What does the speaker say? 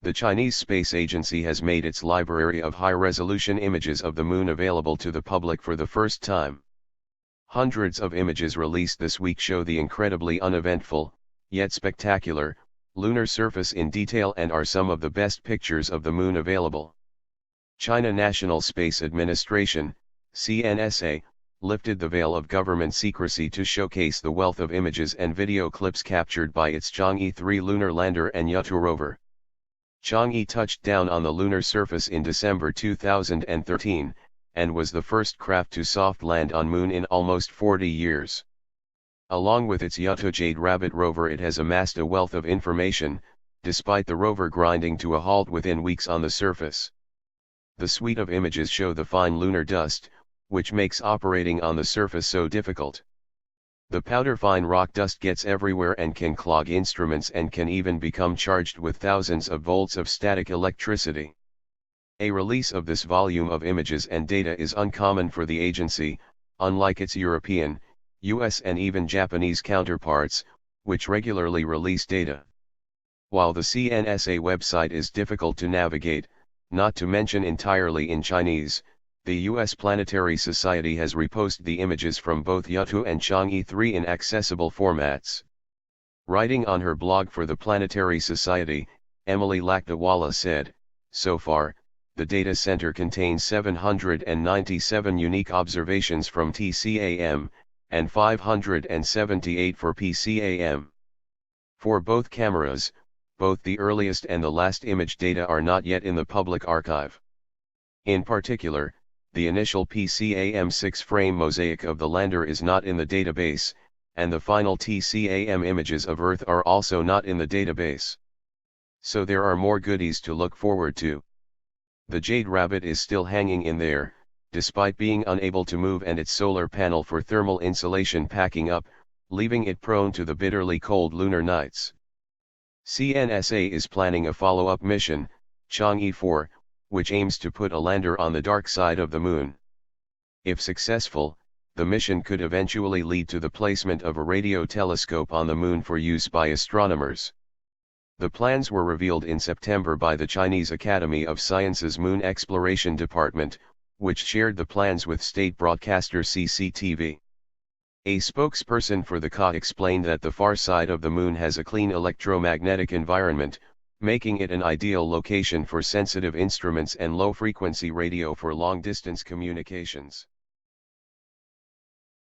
The Chinese Space Agency has made its library of high-resolution images of the Moon available to the public for the first time. Hundreds of images released this week show the incredibly uneventful, yet spectacular, lunar surface in detail and are some of the best pictures of the Moon available. China National Space Administration, CNSA, lifted the veil of government secrecy to showcase the wealth of images and video clips captured by its Chang'e 3 lunar lander and Yutu rover. Chang'e touched down on the lunar surface in December 2013, and was the first craft to soft land on Moon in almost 40 years. Along with its Yutu Jade Rabbit rover, it has amassed a wealth of information, despite the rover grinding to a halt within weeks on the surface. The suite of images show the fine lunar dust, which makes operating on the surface so difficult. The powder-fine rock dust gets everywhere and can clog instruments and can even become charged with thousands of volts of static electricity. A release of this volume of images and data is uncommon for the agency, unlike its European, US and even Japanese counterparts, which regularly release data. While the CNSA website is difficult to navigate, not to mention entirely in Chinese, the U.S. Planetary Society has reposted the images from both Yutu and Chang'e 3 in accessible formats. Writing on her blog for the Planetary Society, Emily Lakdawala said, "So far, the data center contains 797 unique observations from TCAM, and 578 for PCAM. For both cameras, both the earliest and the last image data are not yet in the public archive. In particular, the initial PCAM 6-frame mosaic of the lander is not in the database, and the final TCAM images of Earth are also not in the database. So there are more goodies to look forward to. The Jade Rabbit is still hanging in there, despite being unable to move and its solar panel for thermal insulation packing up, leaving it prone to the bitterly cold lunar nights. CNSA is planning a follow-up mission, Chang'e 4, which aims to put a lander on the dark side of the Moon. If successful, the mission could eventually lead to the placement of a radio telescope on the Moon for use by astronomers. The plans were revealed in September by the Chinese Academy of Sciences Moon Exploration Department, which shared the plans with state broadcaster CCTV. A spokesperson for the CA explained that the far side of the Moon has a clean electromagnetic environment, making it an ideal location for sensitive instruments and low-frequency radio for long-distance communications.